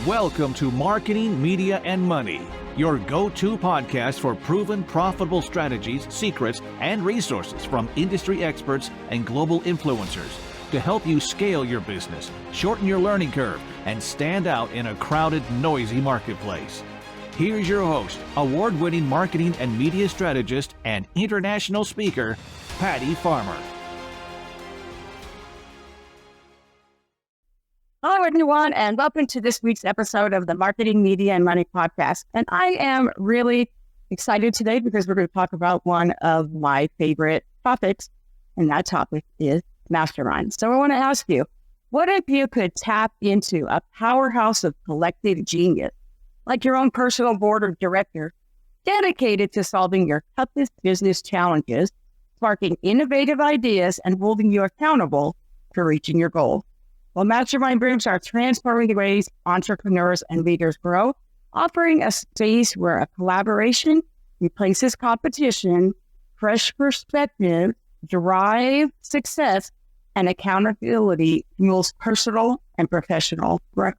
Welcome to Marketing, Media, and Money, your go-to podcast for proven profitable strategies, secrets, and resources from industry experts and global influencers to help you scale your business, shorten your learning curve, and stand out in a crowded, noisy marketplace. Here's your host, award-winning marketing and media strategist and international speaker, Patty Farmer. Hello, everyone, and welcome to this week's episode of the Marketing, Media, and Money podcast. And I am really excited today because we're going to talk about one of my favorite topics, and that topic is Mastermind. So I want to ask you, what if you could tap into a powerhouse of collective genius, like your own personal board of directors, dedicated to solving your toughest business challenges, sparking innovative ideas, and holding you accountable for reaching your goals? Well, Mastermind groups are transforming the ways entrepreneurs and leaders grow, offering a space where a collaboration replaces competition, fresh perspective, drive success, and accountability fuels personal and professional growth.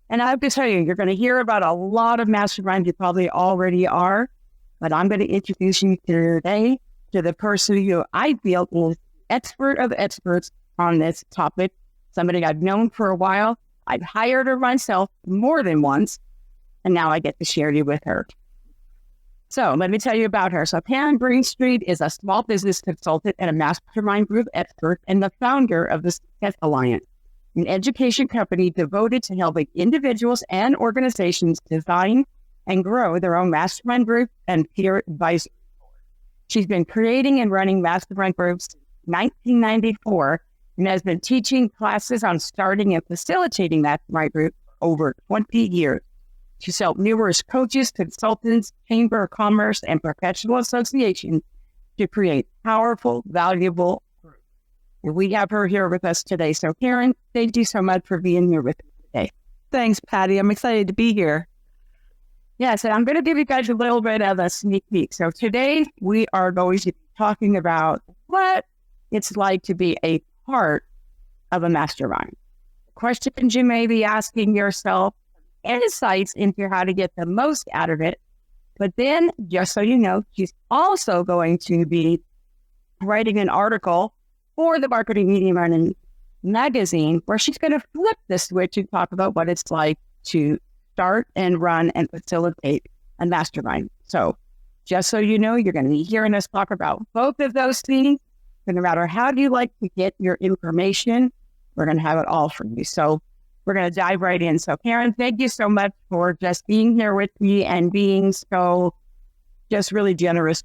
And I have to tell you, you're going to hear about a lot of masterminds. You probably already are, but I'm going to introduce you today to the person who I feel is expert of experts on this topic. Somebody I've known for a while. I've hired her myself more than once, and now I get to share you with her. So let me tell you about her. So Karyn Greenstreet is a small business consultant and a mastermind group expert and the founder of the Success Alliance, an education company devoted to helping individuals and organizations design and grow their own mastermind group and peer advisory. She's been creating and running mastermind groups since 1994 and has been teaching classes on starting and facilitating mastermind group for over 20 years. She's helped numerous coaches, consultants, chamber of commerce, and professional associations to create powerful, valuable groups. And we have her here with us today. So Karyn, thank you so much for being here with us today. Thanks, Patty. I'm excited to be here. Yes, and I'm going to give you guys a little bit of a sneak peek. So today we are going to be talking about what it's like to be a part of a mastermind. Questions you may be asking yourself, insights into how to get the most out of it. But then, just so you know, she's also going to be writing an article for the Marketing, Media, and Money magazine where she's going to flip the switch and talk about what it's like to start and run and facilitate a mastermind. So just so you know, you're going to be hearing us talk about both of those things. No matter how you like to get your information, we're going to have it all for you. So we're going to dive right in. So Karyn, thank you so much for just being here with me and being so just really generous.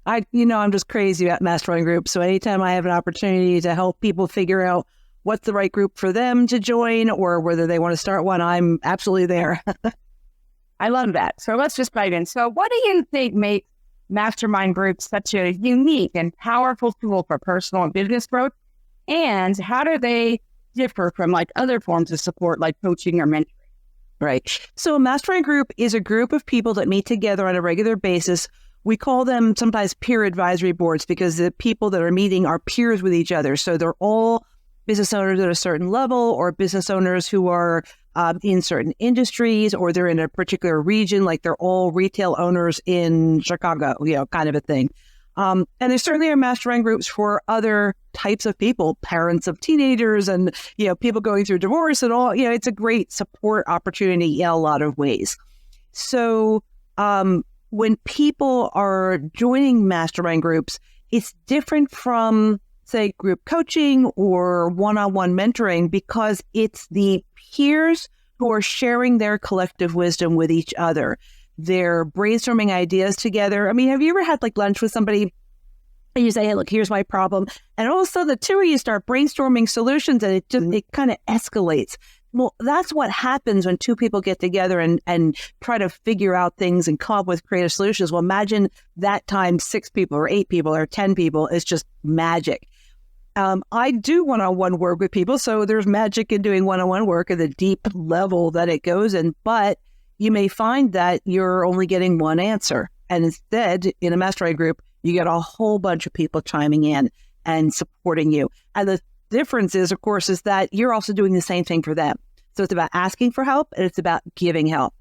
I'm just crazy about mastermind groups. So anytime I have an opportunity to help people figure out what's the right group for them to join or whether they want to start one, I'm absolutely there. I love that. So let's just dive in. So what do you think makes mastermind groups such a unique and powerful tool for personal and business growth? And how do they differ from like other forms of support like coaching or mentoring? Right. So a mastermind group is a group of people that meet together on a regular basis. We call them sometimes peer advisory boards because the people that are meeting are peers with each other. So they're all business owners at a certain level or business owners who are in certain industries, or they're in a particular region, like they're all retail owners in Chicago, kind of a thing. And there certainly are mastermind groups for other types of people, parents of teenagers and, people going through divorce and all. It's a great support opportunity in a lot of ways. So when people are joining mastermind groups, it's different from, say, group coaching or one-on-one mentoring because it's the peers who are sharing their collective wisdom with each other. They're brainstorming ideas together. I mean, have you ever had like lunch with somebody and you say, hey, look, here's my problem. And all of a sudden the two of you start brainstorming solutions and it kind of escalates. Well, that's what happens when two people get together and try to figure out things and come up with creative solutions. Well, imagine that time 6 people or 8 people or 10 people is just magic. I do one-on-one work with people, so there's magic in doing one-on-one work at the deep level that it goes in, but you may find that you're only getting one answer. And instead, in a mastermind group, you get a whole bunch of people chiming in and supporting you. And the difference is, of course, is that you're also doing the same thing for them. So it's about asking for help and it's about giving help.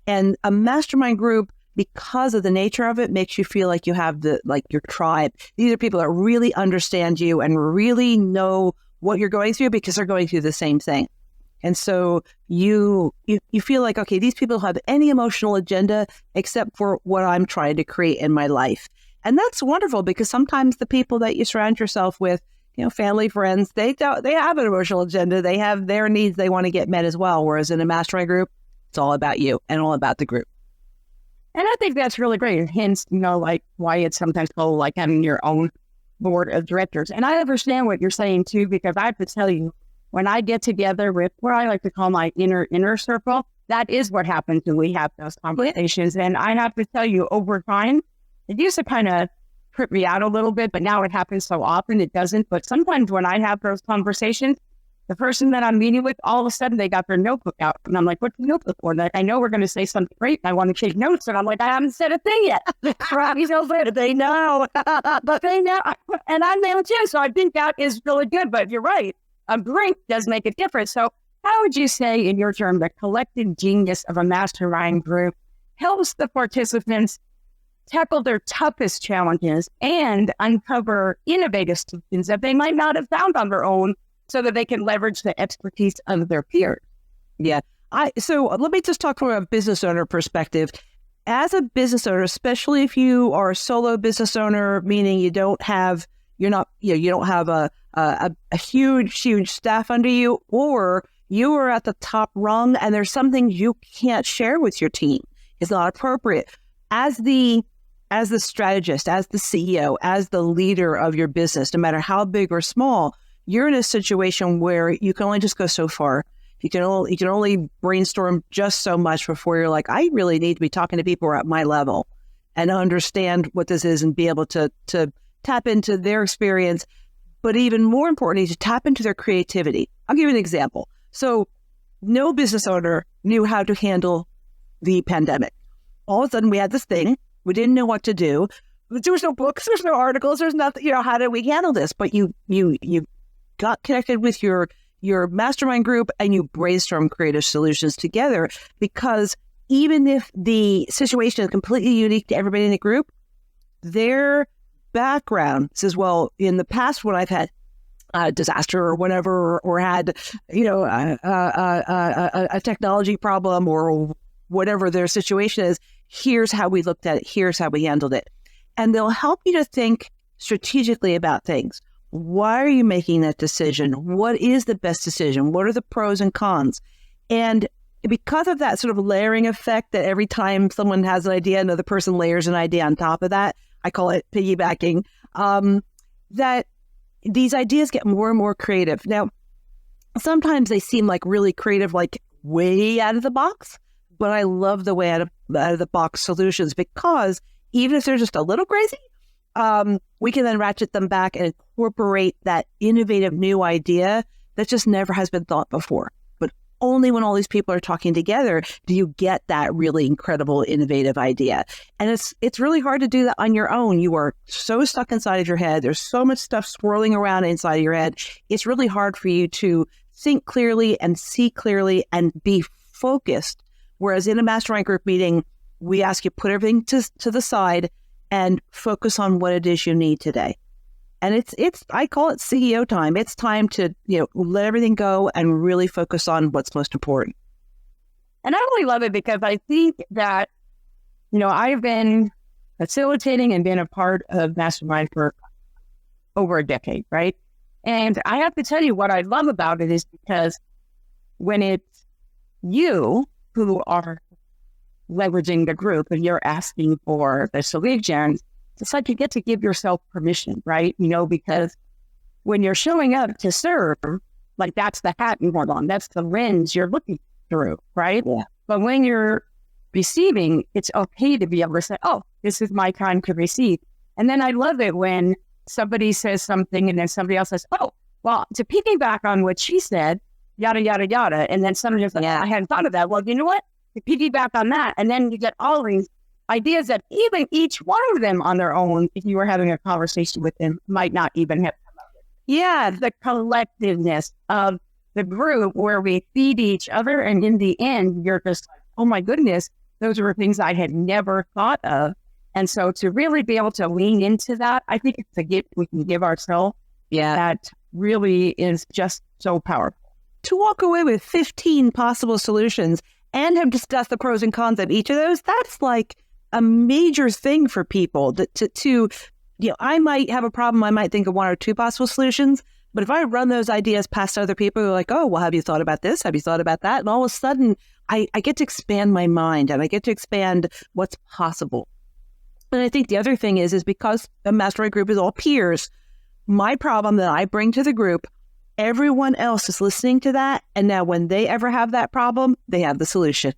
And a mastermind group, because of the nature of it, makes you feel like you have your tribe. These are people that really understand you and really know what you're going through because they're going through the same thing. And so you feel like, okay, these people have any emotional agenda except for what I'm trying to create in my life. And that's wonderful because sometimes the people that you surround yourself with, family, friends, they have an emotional agenda. They have their needs they want to get met as well. Whereas in a mastermind group, it's all about you and all about the group. And I think that's really great. Hence, like why it's sometimes called like having your own board of directors. And I understand what you're saying too, because I have to tell you, when I get together with what I like to call my inner circle, that is what happens when we have those conversations. And I have to tell you, over time, it used to kind of trip me out a little bit, but now it happens so often it doesn't. But sometimes when I have those conversations, the person that I'm meeting with, all of a sudden they got their notebook out. And I'm like, what's the notebook for? Like, I know we're going to say something great. And I want to take notes. And I'm like, I haven't said a thing yet. But they know. But they know. And I know too. So I think that is really good. But you're right. A drink does make a difference. So how would you say, in your term, the collective genius of a mastermind group helps the participants tackle their toughest challenges and uncover innovative solutions that they might not have found on their own so that they can leverage the expertise of their peers? Yeah. So let me just talk from a business owner perspective. As a business owner, especially if you are a solo business owner, meaning you don't have a huge staff under you, or you are at the top rung and there's something you can't share with your team. It's not appropriate. As the strategist, as the CEO, as the leader of your business, no matter how big or small, you're in a situation where you can only just go so far. You can only brainstorm just so much before you're like, I really need to be talking to people who are at my level and understand what this is and be able to tap into their experience. But even more importantly, to tap into their creativity. I'll give you an example. So no business owner knew how to handle the pandemic. All of a sudden we had this thing. We didn't know what to do. There was no books, there's no articles, there's nothing, how did we handle this? But you got connected with your mastermind group and you brainstorm creative solutions together, because even if the situation is completely unique to everybody in the group, their background says, well, in the past when I've had a disaster or whatever, or had, a technology problem or whatever their situation is, here's how we looked at it, here's how we handled it. And they'll help you to think strategically about things. Why are you making that decision? What is the best decision? What are the pros and cons? And because of that sort of layering effect, that every time someone has an idea, another person layers an idea on top of that, I call it piggybacking, that these ideas get more and more creative. Now, sometimes they seem like really creative, like way out of the box, but I love the way out of the box solutions, because even if they're just a little crazy, we can then ratchet them back and incorporate that innovative new idea that just never has been thought before. But only when all these people are talking together do you get that really incredible, innovative idea. And it's really hard to do that on your own. You are so stuck inside of your head. There's so much stuff swirling around inside of your head. It's really hard for you to think clearly and see clearly and be focused. Whereas in a mastermind group meeting, we ask you put everything to the side and focus on what it is you need today. And it's I call it CEO time. It's time to, let everything go and really focus on what's most important. And I really love it because I think that, I've been facilitating and been a part of Mastermind for over a decade, right? And I have to tell you what I love about it is because when it's you who are leveraging the group and you're asking for the solutions, it's like you get to give yourself permission, right? Because when you're showing up to serve, like that's the hat you hold on, that's the lens you're looking through, right? Yeah. But when you're receiving, it's okay to be able to say, oh, this is my time to receive. And then I love it when somebody says something and then somebody else says, oh, well, to piggyback on what she said, yada, yada, yada. And then somebody else, I hadn't thought of that. Well, you know what? To piggyback on that. And then you get all these ideas that even each one of them on their own, if you were having a conversation with them, might not even have come up with. Yeah, the collectiveness of the group where we feed each other. And in the end, you're just like, oh my goodness, those were things I had never thought of. And so to really be able to lean into that, I think it's a gift we can give ourselves. Yeah. That really is just so powerful. To walk away with 15 possible solutions and have discussed the pros and cons of each of those, that's like a major thing for people to I might have a problem. I might think of one or two possible solutions, but if I run those ideas past other people who are like, oh, well, have you thought about this? Have you thought about that? And all of a sudden I get to expand my mind and I get to expand what's possible. And I think the other thing is because the mastermind group is all peers, my problem that I bring to the group, everyone else is listening to that. And now when they ever have that problem, they have the solution.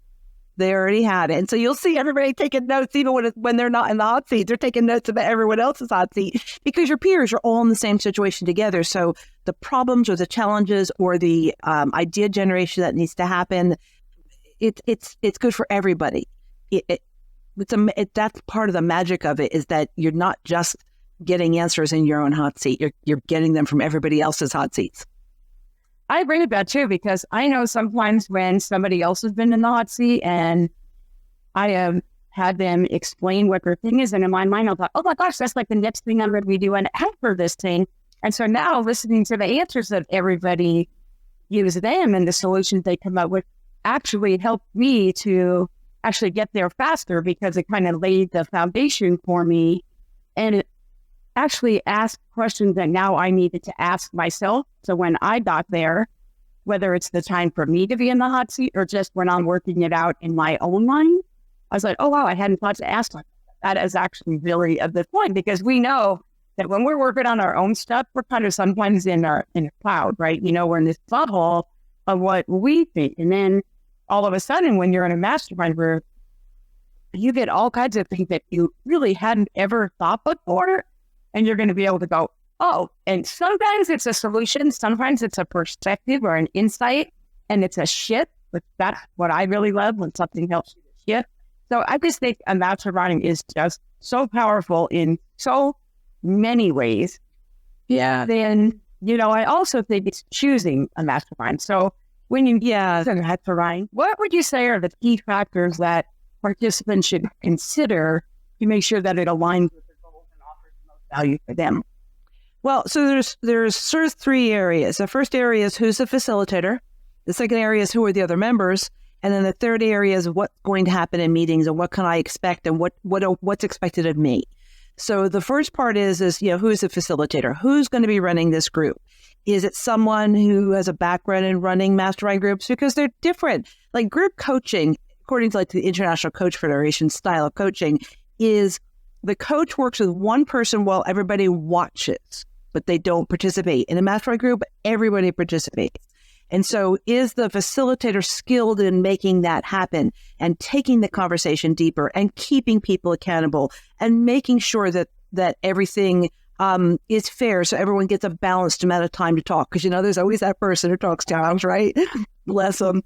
They already had it. And so you'll see everybody taking notes, even when they're not in the hot seat. They're taking notes about everyone else's hot seat because your peers are all in the same situation together. So the problems or the challenges or the idea generation that needs to happen, it's good for everybody. That's part of the magic of it, is that you're not just getting answers in your own hot seat. You're getting them from everybody else's hot seats. I agree with that too, because I know sometimes when somebody else has been in the hot seat and I have had them explain what their thing is, and in my mind I'll thought, oh my gosh, that's like the next thing I'm going to be doing after this thing. And so now listening to the answers that everybody gives them and the solutions they come up with actually helped me to actually get there faster, because it kind of laid the foundation for me, and it actually asked questions that now I needed to ask myself. So when I got there, whether it's the time for me to be in the hot seat or just when I'm working it out in my own mind, I was like, oh, wow, I hadn't thought to ask myself. That is actually really a good point, because we know that when we're working on our own stuff, we're kind of sometimes in a cloud, right? We're in this bubble of what we think. And then all of a sudden, when you're in a mastermind group, you get all kinds of things that you really hadn't ever thought before. And you're going to be able to go, oh, and sometimes it's a solution. Sometimes it's a perspective or an insight, and it's a shift. But that's what I really love, when something helps you to shift. So I just think a mastermind is just so powerful in so many ways. Yeah. Then, I also think it's choosing a mastermind. So when you choose a mastermind, what would you say are the key factors that participants should consider to make sure that it aligns with their goals and offers the most value for them? Well, so there's sort of three areas. The first area is who's the facilitator. The second area is who are the other members. And then the third area is what's going to happen in meetings and what can I expect and what's expected of me. So the first part is who's the facilitator? Who's going to be running this group? Is it someone who has a background in running mastermind groups? Because they're different. Like group coaching, according to the International Coach Federation style of coaching, is the coach works with one person while everybody watches, but they don't participate. In a mastermind group, everybody participates. And so is the facilitator skilled in making that happen and taking the conversation deeper and keeping people accountable and making sure that everything is fair, so everyone gets a balanced amount of time to talk? Because, there's always that person who talks too much, right? Bless them.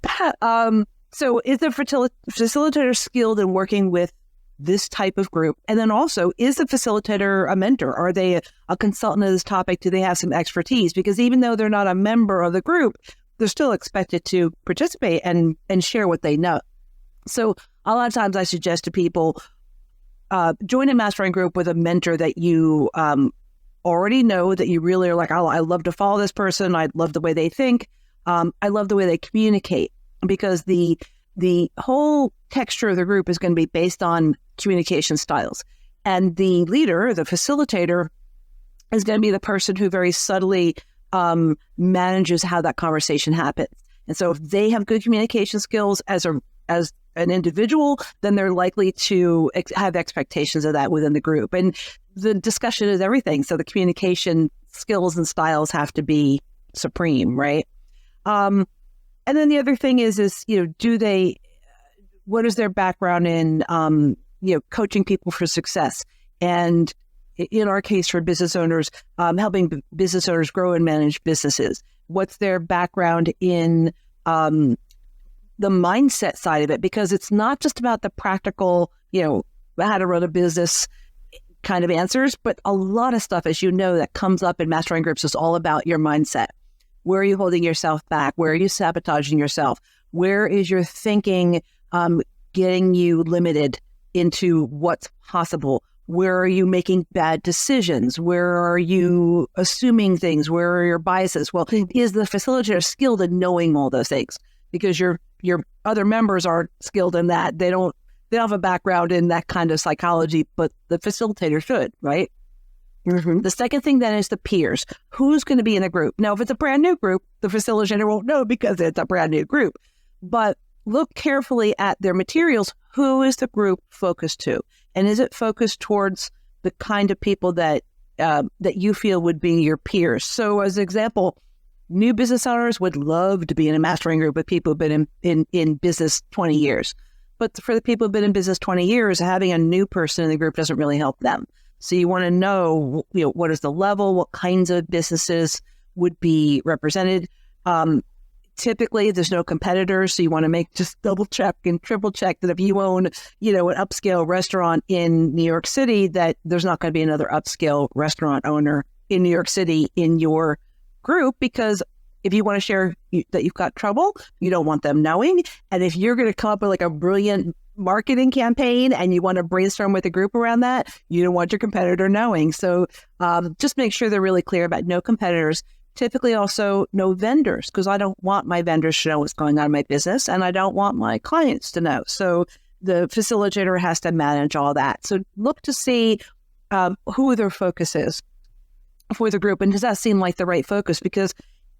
So is the facilitator skilled in working with this type of group? And then also, is the facilitator a mentor? Are they a consultant of this topic? Do they have some expertise? Because even though they're not a member of the group, they're still expected to participate and share what they know. So a lot of times I suggest to people, join a mastermind group with a mentor that you already know, that you really are like, oh, I love to follow this person. I love the way they think. I love the way they communicate, because the whole texture of the group is going to be based on communication styles. And the leader, the facilitator, is going to be the person who very subtly manages how that conversation happens. And so if they have good communication skills as an individual, then they're likely to have expectations of that within the group. And the discussion is everything. So the communication skills and styles have to be supreme, right? And then the other thing is what is their background in, coaching people for success? And in our case, for business owners, helping business owners grow and manage businesses. What's their background in the mindset side of it? Because it's not just about the practical, how to run a business kind of answers, but a lot of stuff, as you know, that comes up in mastermind groups is all about your mindset. Where are you holding yourself back? Where are you sabotaging yourself? Where is your thinking getting you limited into what's possible? Where are you making bad decisions? Where are you assuming things? Where are your biases? Well, is the facilitator skilled in knowing all those things? Because your other members aren't skilled in that. They don't have a background in that kind of psychology, but the facilitator should, right? Mm-hmm. The second thing then is the peers. Who's going to be in a group? Now, if it's a brand new group, the facilitator won't know because it's a brand new group. But look carefully at their materials. Who is the group focused to? And is it focused towards the kind of people that you feel would be your peers? So as an example, new business owners would love to be in a mastering group with people who've been in business 20 years. But for the people who've been in business 20 years, having a new person in the group doesn't really help them. So you want to know, what is the level, what kinds of businesses would be represented. Typically, there's no competitors, so you want to just double check and triple check that if you own, an upscale restaurant in New York City, that there's not going to be another upscale restaurant owner in New York City in your group, because if you want to share that you've got trouble, you don't want them knowing. And if you're going to come up with like a brilliant marketing campaign and you want to brainstorm with a group around that, you don't want your competitor knowing. So just make sure they're really clear about no competitors. Typically also no vendors, because I don't want my vendors to know what's going on in my business, and I don't want my clients to know. So the facilitator has to manage all that. So look to see who their focus is for the group, and does that seem like the right focus? Because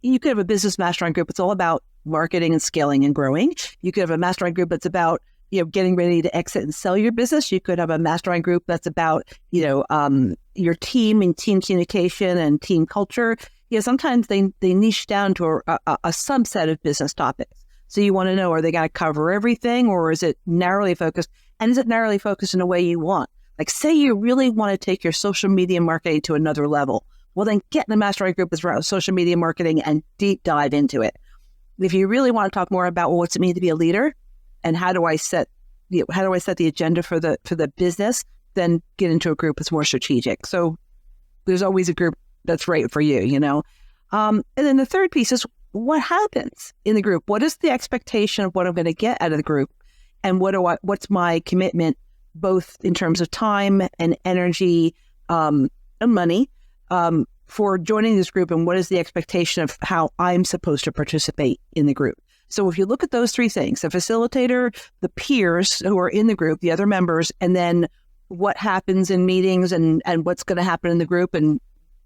you could have a business mastermind group. It's all about marketing and scaling and growing. You could have a mastermind group that's about getting ready to exit and sell your business. You could have a mastermind group that's about your team and team communication and team culture. Sometimes they niche down to a subset of business topics. So you want to know, are they going to cover everything, or is it narrowly focused? And is it narrowly focused in a way you want? Like, say you really want to take your social media marketing to another level. Well, then get in the mastermind group that's around social media marketing and deep dive into it. If you really want to talk more about what's it mean to be a leader and how do I set the agenda for the business, then get into a group that's more strategic. So there's always a group that's right for you, And then the third piece is what happens in the group. What is the expectation of what I'm going to get out of the group? And what's my commitment, both in terms of time and energy and money for joining this group? And what is the expectation of how I'm supposed to participate in the group? So if you look at those three things, the facilitator, the peers who are in the group, the other members, and then what happens in meetings and what's going to happen in the group and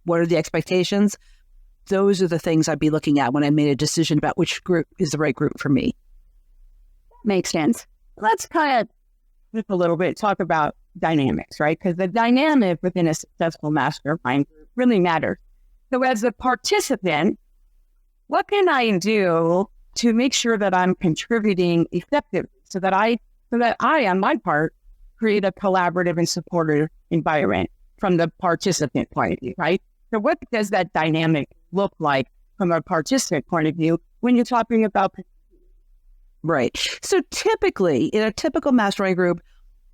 what are the expectations? Those are the things I'd be looking at when I made a decision about which group is the right group for me. Makes sense. Let's kind of just a little bit talk about dynamics, right? Because the dynamic within a successful mastermind group really matters. So as a participant, what can I do to make sure that I'm contributing effectively so that I, on my part, create a collaborative and supportive environment from the participant point of view, right? So what does that dynamic look like from a participant point of view when you're talking about? Right. So typically, in a typical mastermind group,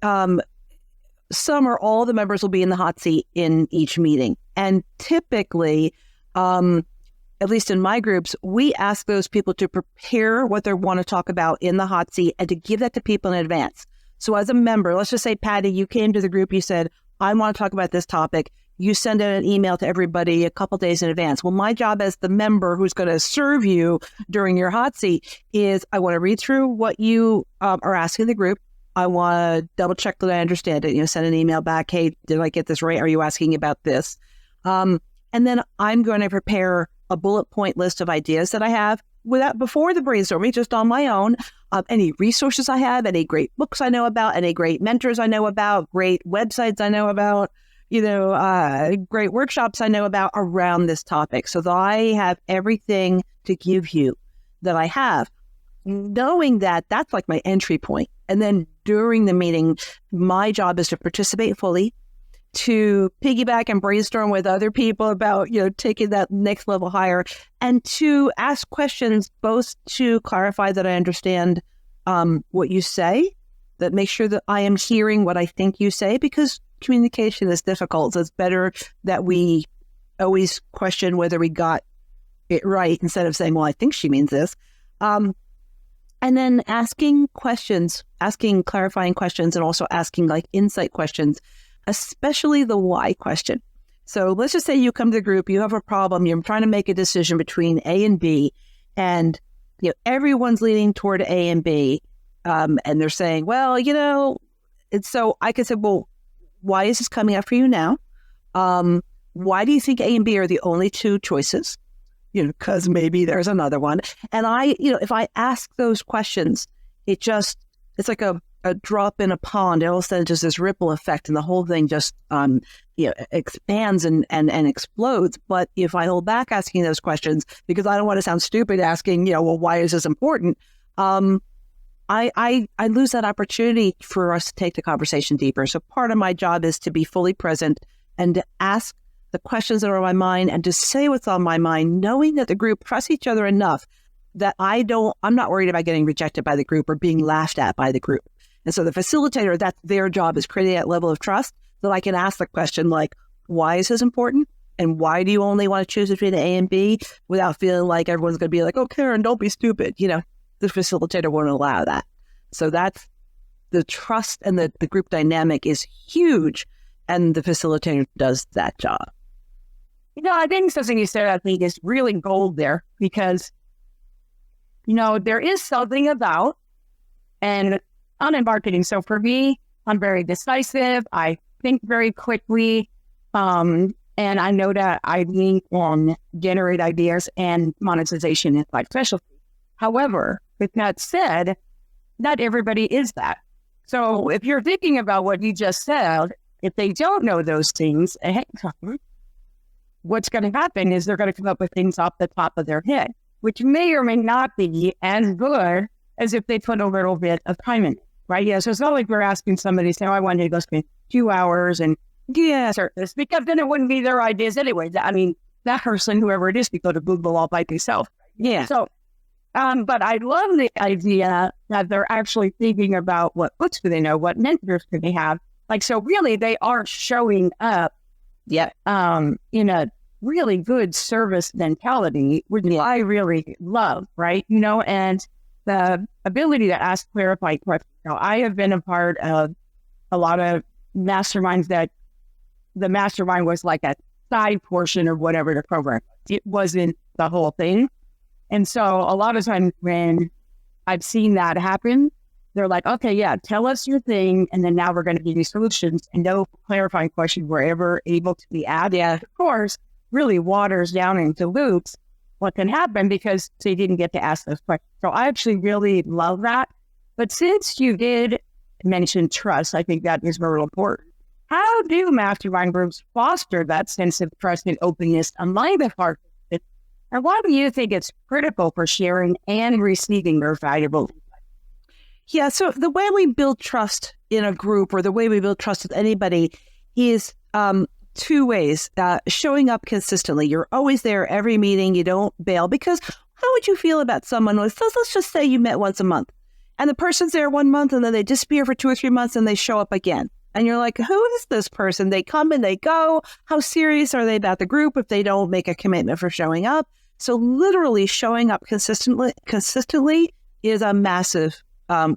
some or all the members will be in the hot seat in each meeting. And typically, at least in my groups, we ask those people to prepare what they want to talk about in the hot seat and to give that to people in advance. So as a member, let's just say, Patty, you came to the group, you said, I want to talk about this topic. You send out an email to everybody a couple days in advance. Well, my job as the member who's going to serve you during your hot seat is I want to read through what you are asking the group. I want to double check that I understand it. Send an email back. Hey, did I get this right? Are you asking about this? And then I'm going to prepare a bullet point list of ideas that I have before the brainstorming, just on my own. Any resources I have, any great books I know about, any great mentors I know about, great websites I know about, great workshops I know about around this topic, so that I have everything to give you that I have, knowing that that's like my entry point. And then during the meeting, my job is to participate fully, to piggyback and brainstorm with other people about, taking that next level higher, and to ask questions, both to clarify that I understand what you say, that make sure that I am hearing what I think you say, because communication is difficult. So it's better that we always question whether we got it right instead of saying, well, I think she means this. And then asking questions, asking clarifying questions, and also asking like insight questions, especially the why question. So let's just say you come to the group, you have a problem, you're trying to make a decision between A and B, and everyone's leaning toward A and B, and they're saying, well, and so I could say, well, why is this coming up for you now? Why do you think A and B are the only two choices? Because maybe there's another one. And if I ask those questions, it's like a drop in a pond. All of a sudden, just this ripple effect, and the whole thing just expands and explodes. But if I hold back asking those questions because I don't want to sound stupid asking, well, why is this important? I lose that opportunity for us to take the conversation deeper. So part of my job is to be fully present and to ask the questions that are on my mind and to say what's on my mind, knowing that the group trusts each other enough that I'm not worried about getting rejected by the group or being laughed at by the group. And so the facilitator, that's their job, is creating that level of trust that I can ask the question like, why is this important? And why do you only want to choose between A and B, without feeling like everyone's going to be like, oh, Karyn, don't be stupid. The facilitator won't allow that. So that's the trust, and the group dynamic is huge. And the facilitator does that job. I think something you said, I think, is really gold there, because, there is something about, and I'm in marketing. So for me, I'm very decisive. I think very quickly. And I know that I lean on generate ideas, and monetization is my specialty. However, with that said, not everybody is that. So if you're thinking about what you just said, if they don't know those things, what's going to happen is they're going to come up with things off the top of their head, which may or may not be as good as if they put a little bit of time in it, right? Yeah, so it's not like we're asking somebody, say, I wanted to go spend 2 hours and start this, because then it wouldn't be their ideas anyway. I mean, that person, whoever it is, could go to Google all by themselves. Yeah. So, but I love the idea that they're actually thinking about what books do they know, what mentors do they have. Like, so really they are showing up in a really good service mentality, which I really love, right? And the ability to ask clarifying questions. I have been a part of a lot of masterminds that the mastermind was like a side portion of whatever the program. It wasn't the whole thing. And so a lot of times when I've seen that happen, they're like, okay, yeah, tell us your thing, and then now we're going to give you solutions, and no clarifying question were ever able to be added. Yeah. Of course, really waters down into loops what can happen because they didn't get to ask those questions. So I actually really love that. But since you did mention trust, I think that is very important. How do mastermind groups foster that sense of trust and openness among the participants? And why do you think it's critical for sharing and receiving their valuable? Yeah, so the way we build trust in a group, or the way we build trust with anybody, is two ways. Showing up consistently. You're always there every meeting. You don't bail, because how would you feel about someone with, let's just say you met once a month, and the person's there 1 month, and then they disappear for 2 or 3 months, and they show up again. And you're like, who is this person? They come and they go. How serious are they about the group if they don't make a commitment for showing up? So literally showing up consistently is a massive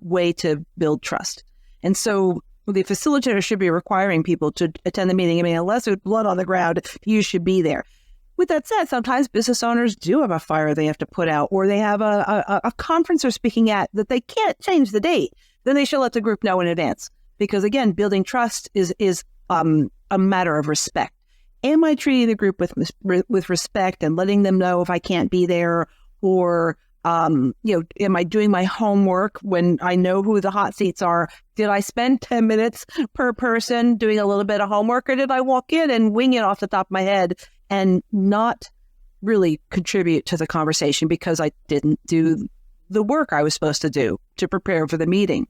way to build trust. And so the facilitator should be requiring people to attend the meeting. I mean, unless there's blood on the ground, you should be there. With that said, sometimes business owners do have a fire they have to put out, or they have a conference they're speaking at that they can't change the date. Then they should let the group know in advance. Because again, building trust is a matter of respect. Am I treating the group with respect and letting them know if I can't be there, or am I doing my homework when I know who the hot seats are? Did I spend 10 minutes per person doing a little bit of homework, or did I walk in and wing it off the top of my head and not really contribute to the conversation because I didn't do the work I was supposed to do to prepare for the meeting?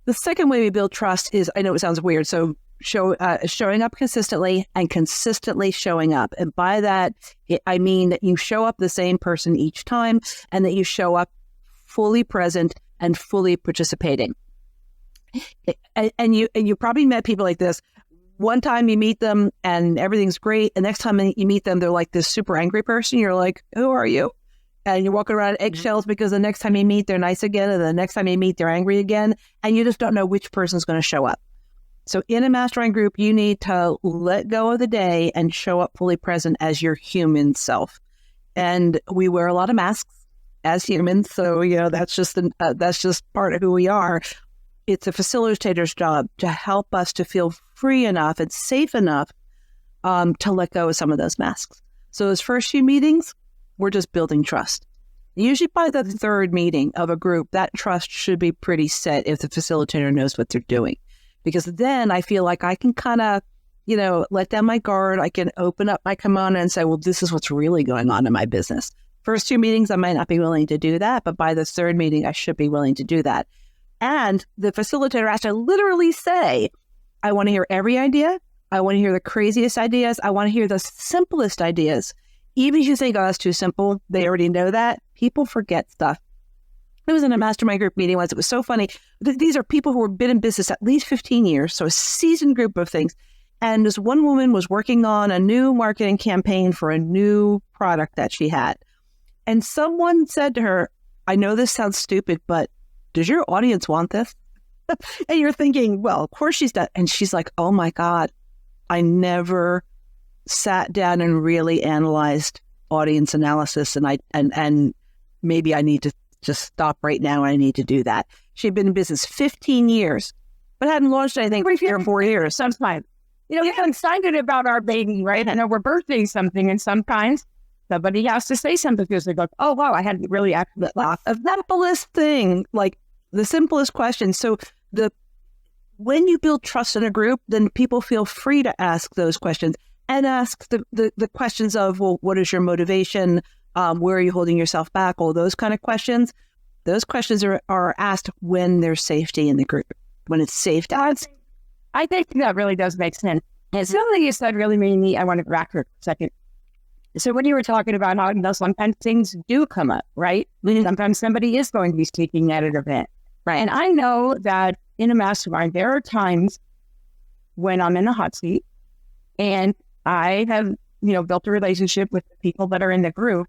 The second way we build trust is, I know it sounds weird, so showing up consistently and consistently showing up. And by that, I mean that you show up the same person each time, and that you show up fully present and fully participating. And you probably met people like this. one time you meet them and everything's great. The next time you meet them, they're like this super angry person. You're like, who are you? And you're walking around eggshells because the next time you meet, they're nice again. And the next time you meet, they're angry again. And you just don't know which person's going to show up. So in a mastermind group, you need to let go of the day and show up fully present as your human self. And we wear a lot of masks as humans. So, that's just part of who we are. It's a facilitator's job to help us to feel free enough and safe enough to let go of some of those masks. So those first few meetings, we're just building trust. Usually by the third meeting of a group, that trust should be pretty set if the facilitator knows what they're doing. Because then I feel like I can kind of, let down my guard. I can open up my kimono and say, well, this is what's really going on in my business. First two meetings, I might not be willing to do that. But by the third meeting, I should be willing to do that. And the facilitator has to literally say, I want to hear every idea. I want to hear the craziest ideas. I want to hear the simplest ideas. Even if you think, oh, that's too simple, they already know that. People forget stuff. I was in a mastermind group meeting once. It was so funny. These are people who have been in business at least 15 years, so a seasoned group of things. And this one woman was working on a new marketing campaign for a new product that she had. And someone said to her, I know this sounds stupid, but does your audience want this? And you're thinking, well, of course she's done. And she's like, oh my God, I never sat down and really analyzed audience analysis. And maybe I need to just stop right now. I need to do that. She'd been in business 15 years, but hadn't launched anything for 3 or 4 years. Sometimes, we're excited about our baby, right? I know we're birthing something, and sometimes somebody has to say something because they go, oh, wow, I hadn't really acted that long. The simplest thing, like the simplest question. So when you build trust in a group, then people feel free to ask those questions and ask the questions of, well, what is your motivation? Where are you holding yourself back? All those kind of questions. Those questions are asked when there's safety in the group, when it's safe to ask. I think that really does make sense. And something you said really made me, I want to back for a second. So when you were talking about how sometimes things do come up, right? Mm-hmm. Sometimes somebody is going to be speaking at an event. Right. And I know that in a mastermind, there are times when I'm in a hot seat and I have, built a relationship with the people that are in the group.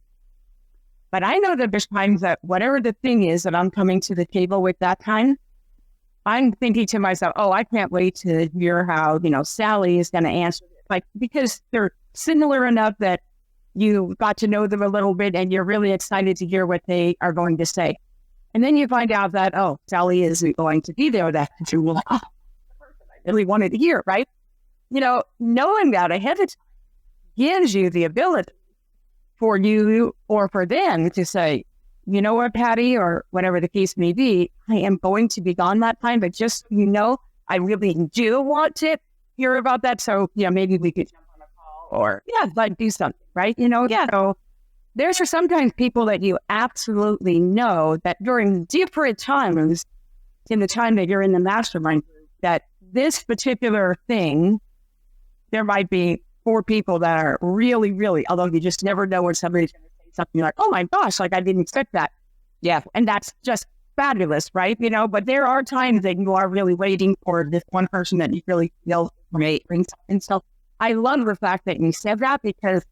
But I know that there's times that whatever the thing is that I'm coming to the table with that time, I'm thinking to myself, oh, I can't wait to hear how, Sally is going to answer it. Because they're similar enough that you got to know them a little bit and you're really excited to hear what they are going to say. And then you find out that, oh, Sally isn't going to be there. That you will, I really wanted to hear, right? Knowing that ahead of time gives you the ability for you or for them to say, you know what, Patty, or whatever the case may be, I am going to be gone that time, but just, I really do want to hear about that. So, maybe we could jump on a call or, do something, right? So there's sometimes people that you absolutely know that during different times in the time that you're in the mastermind group, that this particular thing, there might be 4 people that are really, really, although you just never know when somebody's going to say something like, oh my gosh, I didn't expect that. Yeah. And that's just fabulous, right? But there are times that you are really waiting for this one person that you really feel may bring something. So I love the fact that you said that, because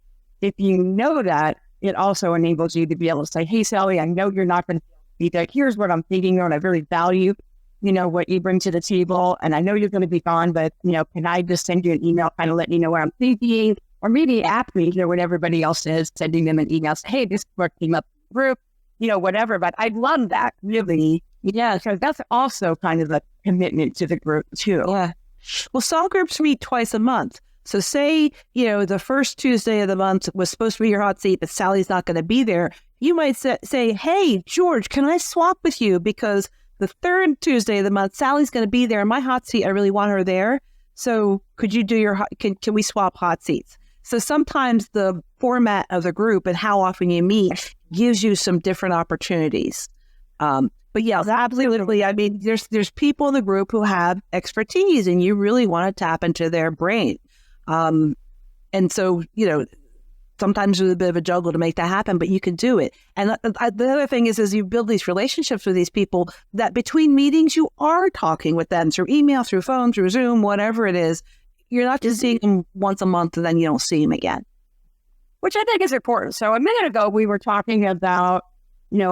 if you know that, it also enables you to be able to say, hey, Sally, I know you're not going to be there. Here's what I'm thinking, and I really value, what you bring to the table. And I know you're going to be gone, but, can I just send you an email, kind of let you know what I'm thinking? Or maybe after me, what everybody else is, sending them an email, say, hey, this is what came up in the group, whatever. But I love that, really. Yeah, because that's also kind of a commitment to the group, too. Yeah. Well, small groups meet twice a month. So say, the first Tuesday of the month was supposed to be your hot seat, but Sally's not going to be there. You might say, hey, George, can I swap with you? Because the third Tuesday of the month, Sally's going to be there in my hot seat. I really want her there. So could you do can we swap hot seats? So sometimes the format of the group and how often you meet gives you some different opportunities. But yeah, absolutely. I mean, there's people in the group who have expertise and you really want to tap into their brain. And so, sometimes there's a bit of a juggle to make that happen, but you can do it. And the other thing is you build these relationships with these people that between meetings, you are talking with them through email, through phone, through Zoom, whatever it is. You're not just seeing them once a month and then you don't see them again. Which I think is important. So a minute ago, we were talking about,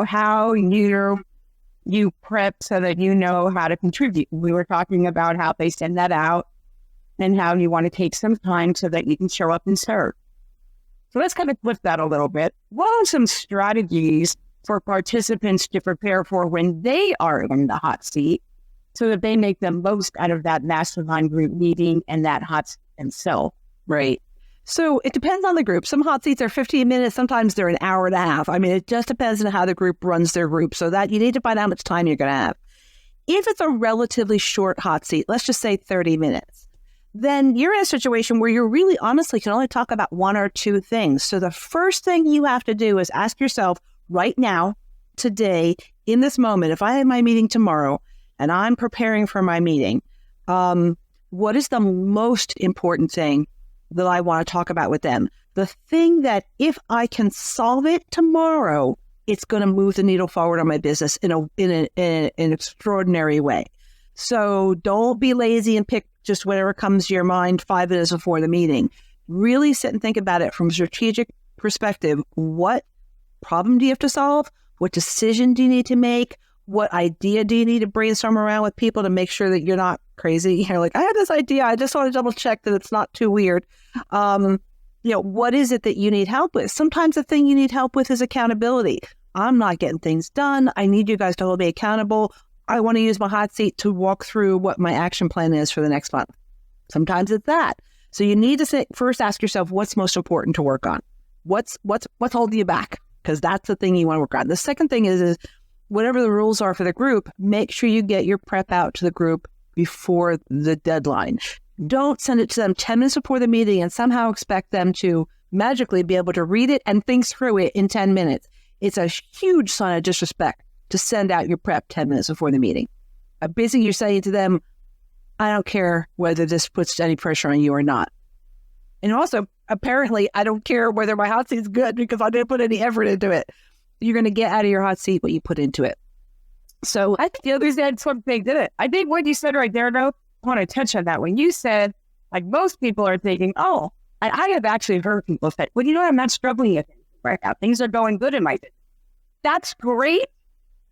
how you prep so that you know how to contribute. We were talking about how they send that out and how you want to take some time so that you can show up and serve. So let's kind of flip that a little bit. What are some strategies for participants to prepare for when they are in the hot seat so that they make the most out of that mastermind group meeting and that hot seat themselves? Right. So it depends on the group. Some hot seats are 15 minutes. Sometimes they're an hour and a half. I mean, it just depends on how the group runs their group. So that you need to find out how much time you're going to have. If it's a relatively short hot seat, let's just say 30 minutes, then you're in a situation where you really honestly can only talk about one or two things. So the first thing you have to do is ask yourself right now, today, in this moment, if I have my meeting tomorrow and I'm preparing for my meeting, what is the most important thing that I want to talk about with them? The thing that if I can solve it tomorrow, it's going to move the needle forward on my business in an extraordinary way. So don't be lazy and pick just whatever comes to your mind 5 minutes before the meeting. Really sit and think about it from a strategic perspective. What problem do you have to solve? What decision do you need to make? What idea do you need to brainstorm around with people to make sure that you're not crazy? You're like, I have this idea. I just want to double check that it's not too weird. What is it that you need help with? Sometimes the thing you need help with is accountability. I'm not getting things done. I need you guys to hold me accountable. I want to use my hot seat to walk through what my action plan is for the next month. Sometimes it's that. So you need to first ask yourself, what's most important to work on? What's holding you back? Because that's the thing you want to work on. The second thing is whatever the rules are for the group, make sure you get your prep out to the group before the deadline. Don't send it to them 10 minutes before the meeting and somehow expect them to magically be able to read it and think through it in 10 minutes. It's a huge sign of disrespect to send out your prep 10 minutes before the meeting. Basically, you're saying to them, I don't care whether this puts any pressure on you or not. And also, apparently, I don't care whether my hot seat's good because I didn't put any effort into it. You're going to get out of your hot seat what you put into it. So I think the other said something, did it? I think what you said right there, though, I want to touch on that. When you said, like most people are thinking, I have actually heard people say, well, I'm not struggling with things right now. Things are going good in my business. That's great,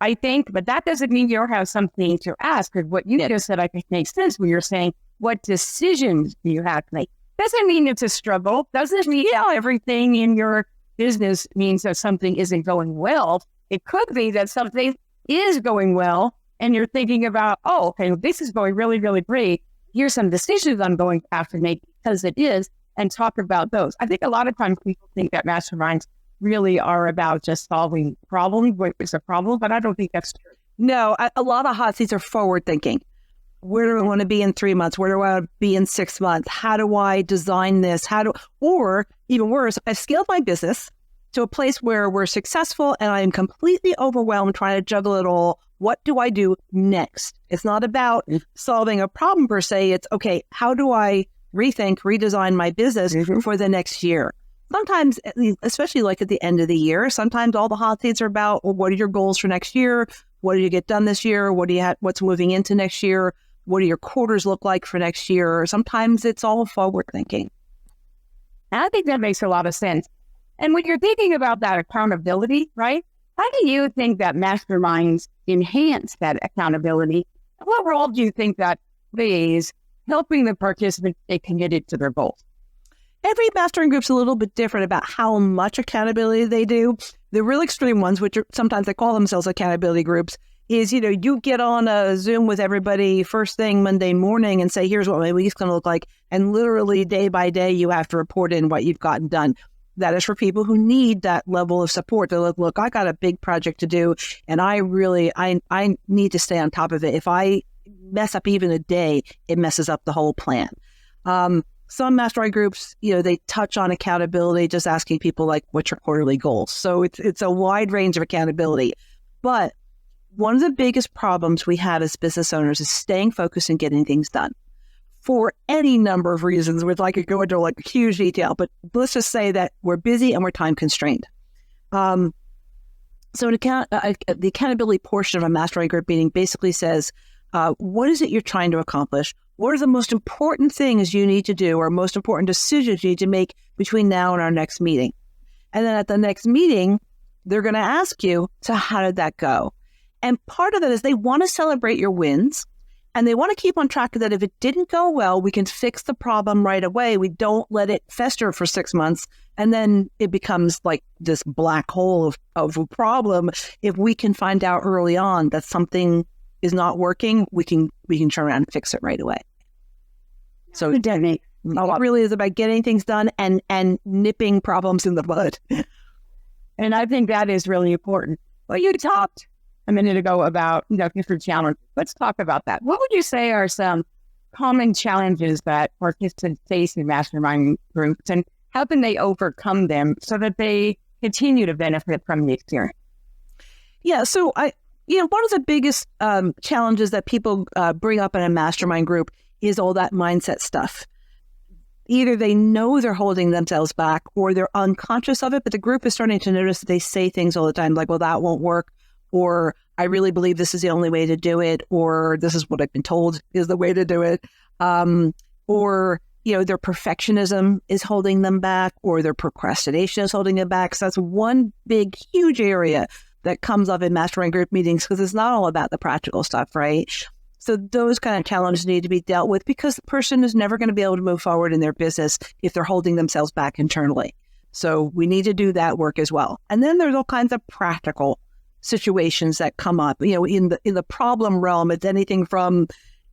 I think, but that doesn't mean you don't have something to ask. Because what you just said, I think, makes sense when you're saying, what decisions do you have to make? Doesn't mean it's a struggle. Doesn't mean everything in your business means that something isn't going well. It could be that something is going well and you're thinking about, this is going really, really great. Here's some decisions I'm going to have to make because it is, and talk about those. I think a lot of times people think that masterminds really are about just solving problems, what is a problem, but I don't think that's true. No, a lot of hot seats are forward thinking. Where do I want to be in 3 months? Where do I want to be in 6 months? How do I design this? Or even worse, I've scaled my business to a place where we're successful and I am completely overwhelmed trying to juggle it all. What do I do next? It's not about solving a problem per se. It's, okay, how do I redesign my business for the next year? Sometimes, especially like at the end of the year, sometimes all the hot seats are about, well, what are your goals for next year? What do you get done this year? What's moving into next year? What do your quarters look like for next year? Sometimes it's all forward thinking. I think that makes a lot of sense. And when you're thinking about that accountability, right? How do you think that masterminds enhance that accountability? What role do you think that plays helping the participants stay committed to their goals? Every mastering group's a little bit different about how much accountability they do. The real extreme ones, which are sometimes they call themselves accountability groups, is, you get on a Zoom with everybody first thing Monday morning and say, here's what my week's going to look like. And literally day by day, you have to report in what you've gotten done. That is for people who need that level of support. They're like, look, I got a big project to do and I need to stay on top of it. If I mess up even a day, it messes up the whole plan. Some mastermind groups, they touch on accountability, just asking people like, what's your quarterly goals? So it's a wide range of accountability. But one of the biggest problems we have as business owners is staying focused and getting things done for any number of reasons, which I could go into like huge detail, but let's just say that we're busy and we're time constrained. So the accountability portion of a mastermind group meeting basically says, what is it you're trying to accomplish? what are the most important things you need to do or most important decisions you need to make between now and our next meeting? And then at the next meeting, they're going to ask you, so how did that go? And part of that is they want to celebrate your wins, and they want to keep on track of that. If it didn't go well, we can fix the problem right away. We don't let it fester for 6 months, and then it becomes like this black hole of a problem. If we can find out early on that something is not working, we can turn around and fix it right away. So it really is about getting things done and nipping problems in the bud. And I think that is really important. Well, you talked a minute ago about different challenges. Let's talk about that. What would you say are some common challenges that participants face in mastermind groups, and how can they overcome them so that they continue to benefit from the experience? Yeah, so one of the biggest challenges that people bring up in a mastermind group is all that mindset stuff. Either they know they're holding themselves back or they're unconscious of it, but the group is starting to notice that they say things all the time like, well, that won't work, or I really believe this is the only way to do it, or this is what I've been told is the way to do it. Or their perfectionism is holding them back, or their procrastination is holding them back. So that's one big, huge area that comes up in mastermind group meetings, because it's not all about the practical stuff, right? So those kind of challenges need to be dealt with, because the person is never going to be able to move forward in their business if they're holding themselves back internally. So we need to do that work as well. And then there's all kinds of practical situations that come up. In the problem realm, it's anything from,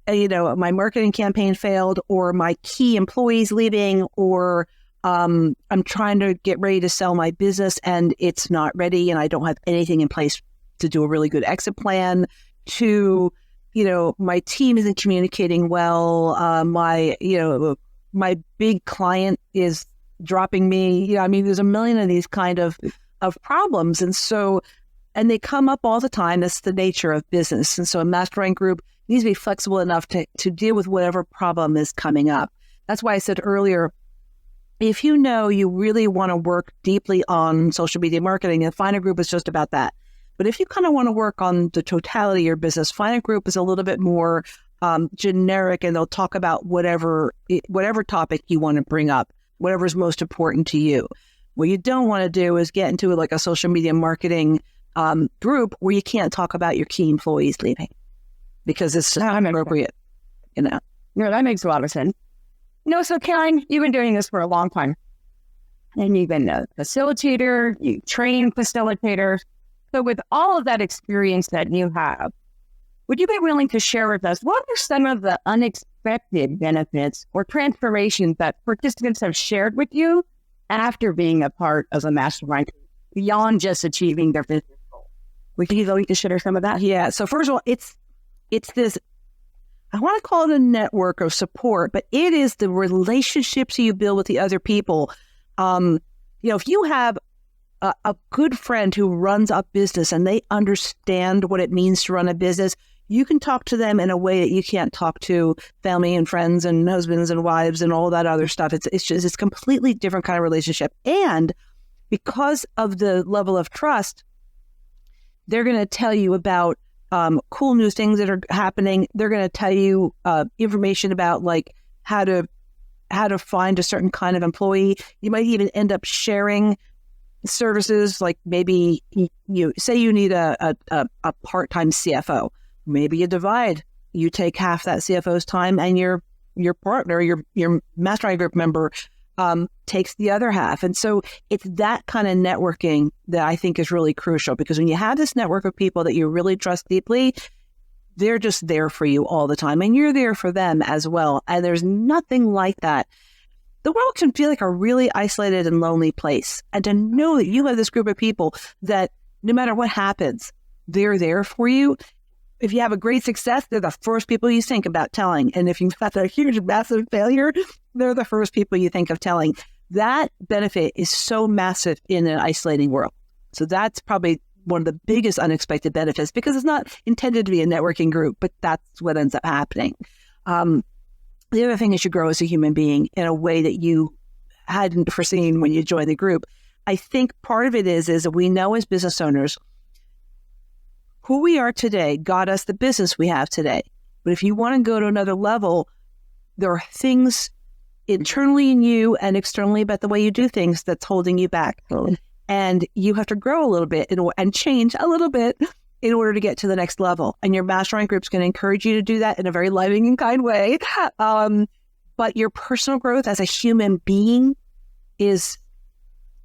my marketing campaign failed, or my key employees leaving, or I'm trying to get ready to sell my business and it's not ready and I don't have anything in place to do a really good exit plan, to my team isn't communicating well. My big client is dropping me. There's a million of these kind of problems. And they come up all the time. That's the nature of business. And so a mastermind group needs to be flexible enough to deal with whatever problem is coming up. That's why I said earlier, if you really want to work deeply on social media marketing, and find a group is just about that. But if you kind of want to work on the totality of your business, find a group is a little bit more generic, and they'll talk about whatever topic you want to bring up, whatever's most important to you. What you don't want to do is get into like a social media marketing group where you can't talk about your key employees leaving, because it's not appropriate. No, that makes a lot of sense. So Karyn, you've been doing this for a long time, and you've been a facilitator, you train facilitators. So with all of that experience that you have, would you be willing to share with us what are some of the unexpected benefits or transformations that participants have shared with you after being a part of a mastermind beyond just achieving their business goal? Would you like to share some of that? Yeah. So first of all, it's this, I want to call it a network of support, but it is the relationships you build with the other people. If you have a good friend who runs a business and they understand what it means to run a business, you can talk to them in a way that you can't talk to family and friends and husbands and wives and all that other stuff. It's completely different kind of relationship. And because of the level of trust, they're going to tell you about cool new things that are happening. They're going to tell you information about like how to find a certain kind of employee. You might even end up sharing services, like maybe you say you need a part-time CFO. Maybe you divide. You take half that CFO's time, and your partner, your mastermind group member, takes the other half. And so it's that kind of networking that I think is really crucial, because when you have this network of people that you really trust deeply, they're just there for you all the time, and you're there for them as well. And there's nothing like that. The world can feel like a really isolated and lonely place. And to know that you have this group of people that no matter what happens, they're there for you. If you have a great success, they're the first people you think about telling. And if you've got a huge, massive failure, they're the first people you think of telling. That benefit is so massive in an isolating world. So that's probably one of the biggest unexpected benefits, because it's not intended to be a networking group, but that's what ends up happening. The other thing is you grow as a human being in a way that you hadn't foreseen when you joined the group. I think part of it is that we know as business owners, who we are today got us the business we have today. But if you want to go to another level, there are things internally in you and externally about the way you do things that's holding you back. And you have to grow a little bit and change a little bit in order to get to the next level. And your mastermind group's going to encourage you to do that in a very loving and kind way. But your personal growth as a human being is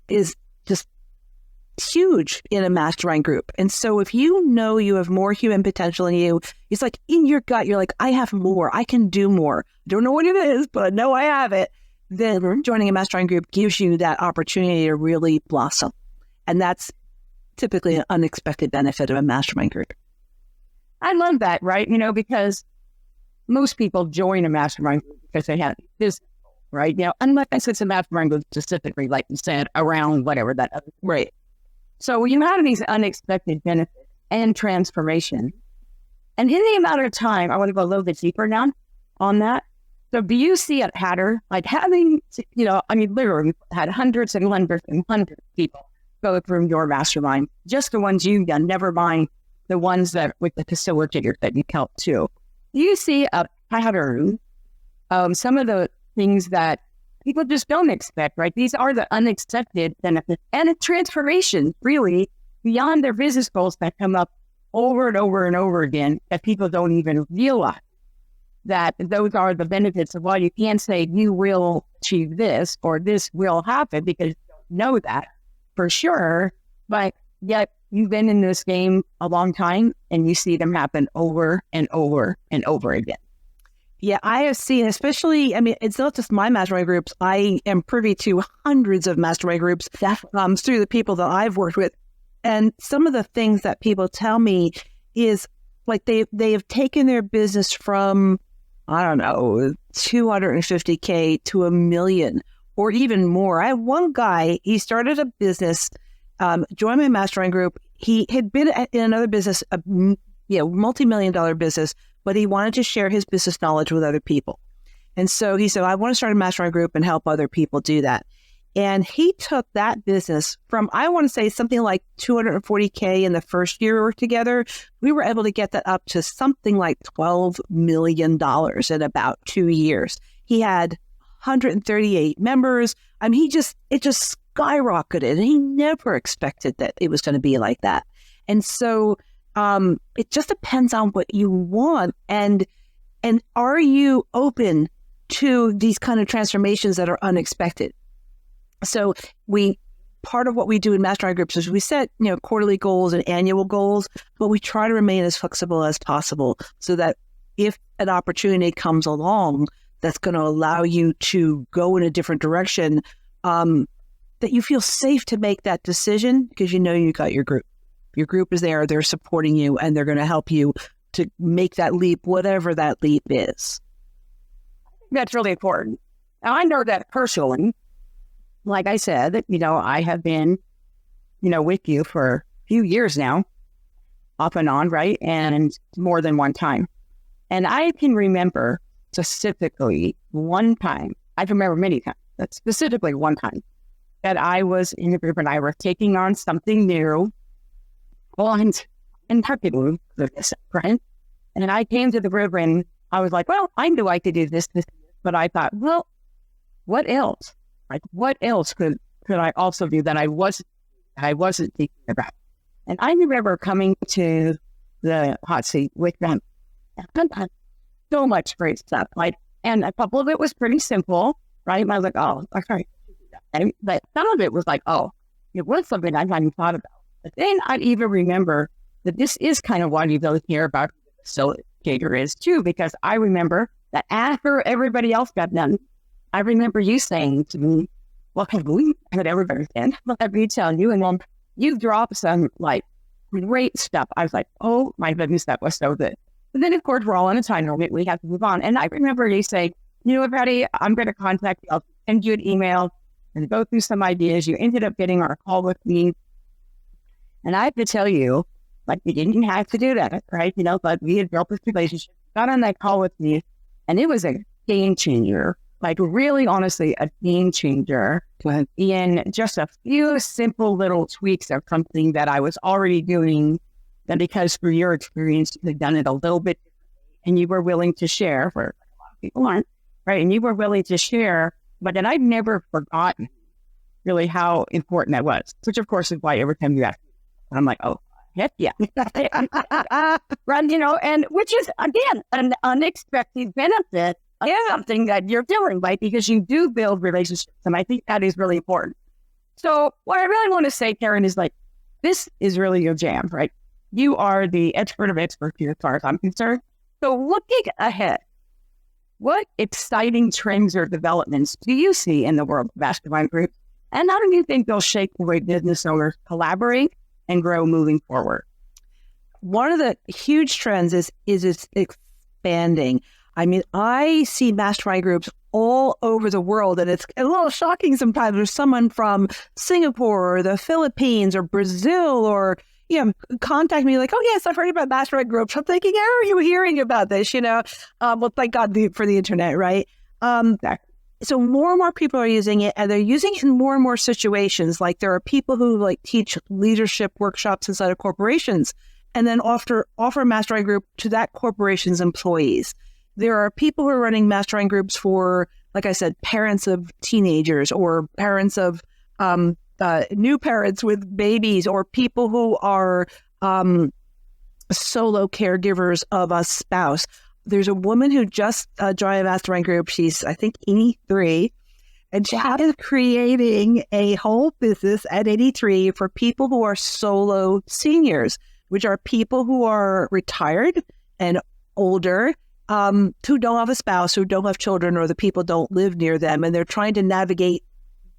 just huge in a mastermind group. And so if you know you have more human potential in you, it's like in your gut, you're like, I have more, I can do more. Don't know what it is, but I know I have it. Then joining a mastermind group gives you that opportunity to really blossom. And that's typically an unexpected benefit of a mastermind group. I love that, right? Because most people join a mastermind group because they have this, right? Unless it's a mastermind group specifically, like you said, around whatever that other. Right. So you have these unexpected benefits and transformation. And in the amount of time, I want to go a little bit deeper now on that. So do you see a pattern, like having, literally had hundreds and hundreds and hundreds of people go through your mastermind, just the ones you've done, never mind the ones that with the facilitator that you helped too. Do you see a pattern of some of the things that people just don't expect, right? These are the unexpected benefits and a transformation, really, beyond their business goals that come up over and over and over again that people don't even realize that those are the benefits of, well, you can't say you will achieve this or this will happen because you don't know that for sure, but yet you've been in this game a long time and you see them happen over and over and over again. Yeah, I have seen, especially, it's not just my mastermind groups. I am privy to hundreds of mastermind groups through the people that I've worked with. And some of the things that people tell me is like they have taken their business from, I don't know, 250K to $1 million or even more. I have one guy, he started a business, joined my mastermind group. He had been in another business, a multi-million-dollar business, but he wanted to share his business knowledge with other people. And so he said, I want to start a mastermind group and help other people do that. And he took that business from, I want to say something like 240K in the first year we were together. We were able to get that up to something like $12 million in about 2 years. He had 138 members. It just skyrocketed. And he never expected that it was going to be like that. And so it just depends on what you want. And are you open to these kind of transformations that are unexpected? So part of what we do in mastermind groups is we set, quarterly goals and annual goals, but we try to remain as flexible as possible so that if an opportunity comes along that's going to allow you to go in a different direction, that you feel safe to make that decision because you got your group. Your group is there, they're supporting you, and they're going to help you to make that leap, whatever that leap is. That's really important. Now, I know that personally. Like I said, I have been, with you for a few years now, off and on, right? And more than one time. And I can remember specifically one time, I can remember many times, but specifically one time that I was in a group and I were taking on something new and marketing, right? And I came to the group and I was like, well, I knew I could do this, but I thought, well, what else? Like, what else could I also do that I wasn't thinking about? And I remember coming to the hot seat with them. And so much great stuff. And a couple of it was pretty simple, right? And I was like, oh, okay. But some of it was like, oh, it was something I hadn't thought about. But then I even remember that this is kind of why you don't hear about who the facilitator is too, because I remember that after everybody else got done, I remember you saying to me, well, can we put everybody in? Let me tell you. And then you dropped some great stuff. I was like, oh my goodness, that was so good. But then of course we're all on a time limit. We have to move on. And I remember you saying, Patty, I'm going to contact you. I'll send you an email and go through some ideas. You ended up getting on a call with me. And I have to tell you, you didn't have to do that, right? But we had built this relationship, got on that call with me, and it was a game changer. Really, honestly, a game changer in just a few simple little tweaks of something that I was already doing. And because through your experience, you've done it a little bit differently, and you were willing to share, where a lot of people aren't. right? And you were willing to share, but then I've never forgotten really how important that was, which of course is why every time you ask me, I'm like, oh, heck yeah. Right, and which is, again, an unexpected benefit of something that you're doing, right? Because you do build relationships. And I think that is really important. So what I really want to say, Karyn, is like, this is really your jam, right? You are the expert of experts here, as far as I'm concerned. So looking ahead, what exciting trends or developments do you see in the world of Mastermind groups? And how do you think they'll shape the way business owners collaborate and grow moving forward? One of the huge trends is it's expanding. I mean, I see mastermind groups all over the world, and it's a little shocking sometimes. There's someone from Singapore or the Philippines or Brazil or, contact me like, oh, yes, I've heard about mastermind groups. I'm thinking, how are you hearing about this? Well, thank God for the internet, right? So more and more people are using it, and they're using it in more and more situations. Like there are people who like teach leadership workshops inside of corporations and then offer a mastermind group to that corporation's employees. There are people who are running mastermind groups for, like I said, parents of teenagers or parents of new parents with babies, or people who are solo caregivers of a spouse. There's a woman who just joined a mastermind group. She's, I think, 83, and she is creating a whole business at 83 for people who are solo seniors, which are people who are retired and older, who don't have a spouse, who don't have children, or the people don't live near them, and they're trying to navigate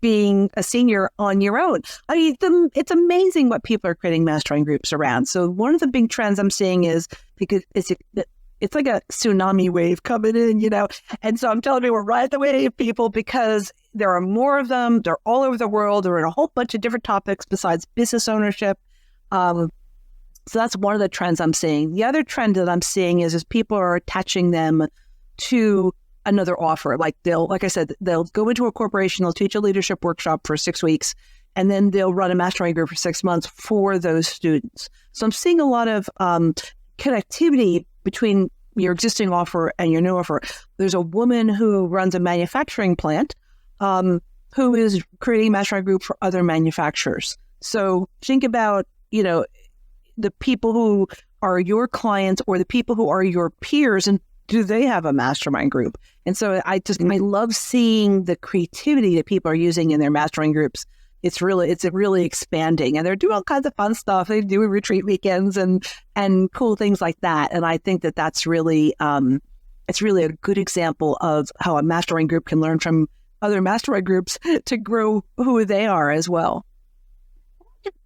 being a senior on your own. I mean, it's amazing what people are creating mastermind groups around. So one of the big trends I'm seeing is, because it's like a tsunami wave coming in, and so I'm telling you, we're right the wave, people, because there are more of them. They're all over the world. They're in a whole bunch of different topics besides business ownership. So that's one of the trends I'm seeing. The other trend that I'm seeing is people are attaching them to another offer. Like I said, they'll go into a corporation, they'll teach a leadership workshop for 6 weeks, and then they'll run a mastermind group for 6 months for those students. So I'm seeing a lot of connectivity between your existing offer and your new offer. There's a woman who runs a manufacturing plant who is creating a mastermind group for other manufacturers. So think about, the people who are your clients or the people who are your peers, and do they have a mastermind group? And so I love seeing the creativity that people are using in their mastermind groups. It's really expanding, and they're doing all kinds of fun stuff. They do retreat weekends and cool things like that. And I think that that's really, it's really a good example of how a mastermind group can learn from other mastermind groups to grow who they are as well.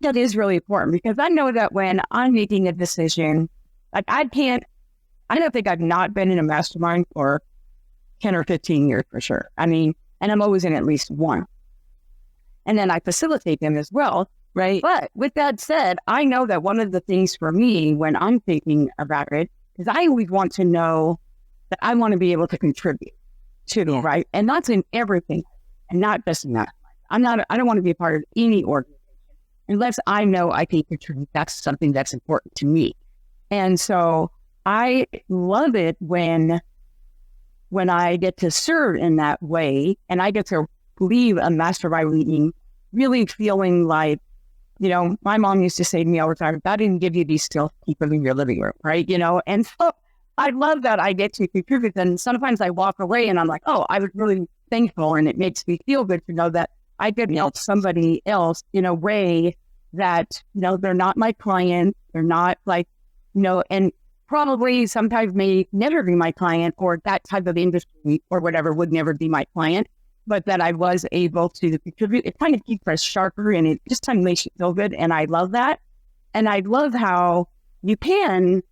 That is really important, because I know that when I'm making a decision, like I don't think I've not been in a mastermind for 10 or 15 years for sure. I mean, and I'm always in at least one. And then I facilitate them as well. Right. But with that said, I know that one of the things for me when I'm thinking about it is I always want to know that I want to be able to contribute to, right? And that's in everything, and not just in that. I don't want to be a part of any organization unless I know I can contribute. That's something that's important to me. And so I love it when I get to serve in that way, and I get to leave a mastermind meeting really feeling like, my mom used to say to me all the time, if I didn't give you these skills, keep them in your living room, right? And so I love that I get to contribute. And sometimes I walk away and I'm like, oh, I was really thankful, and it makes me feel good to know that I could help somebody else in a way that, they're not my client, they're not like, and probably sometimes may never be my client, or that type of industry or whatever would never be my client, but that I was able to contribute. It kind of keeps us sharper, and it just kind of makes you feel good. And I love that. And I love how you can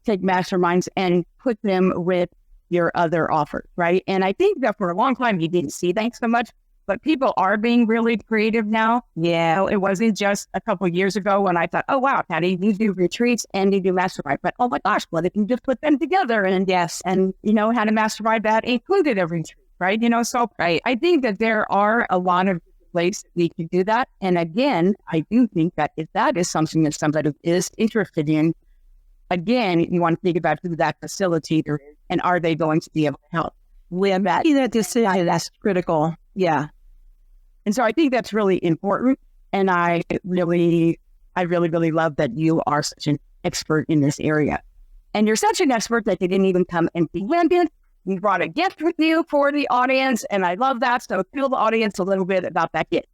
take masterminds and put them with your other offers, right? And I think that for a long time, you didn't see that so much, but people are being really creative now. Yeah, it wasn't just a couple of years ago when I thought, oh, wow, Patty, you do retreats and you do mastermind. But oh my gosh, what if you just put them together? And yes, and had a mastermind that included a retreat, right? So I think that there are a lot of ways that we can do that. And again, I do think that if that is something that somebody is interested in, again, you want to think about who that facilitator is and are they going to be able to help? When making that decision, that's critical. Yeah. And so I think that's really important. And I really love that you are such an expert in this area. And you're such an expert that you didn't even come empty-handed. You brought a gift with you for the audience, and I love that. So tell the audience a little bit about that gift.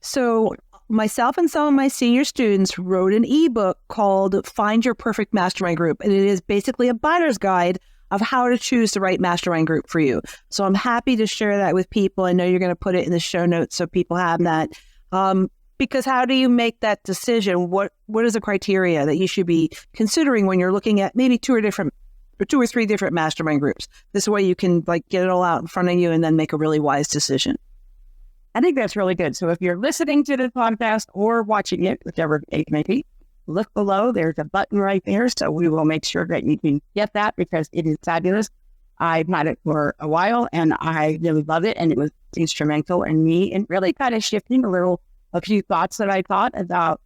So myself and some of my senior students wrote an ebook called Find Your Perfect Mastermind Group. And it is basically a buyer's guide of how to choose the right mastermind group for you. So I'm happy to share that with people. I know you're going to put it in the show notes so people have that. Because how do you make that decision? What is the criteria that you should be considering when you're looking at maybe two or three different mastermind groups? This way you can get it all out in front of you and then make a really wise decision. I think that's really good. So if you're listening to the podcast or watching it, whichever it may be, look below. There's a button right there. So we will make sure that you can get that because it is fabulous. I've had it for a while and I really love it. And it was instrumental in me in really kind of shifting a few thoughts that I thought about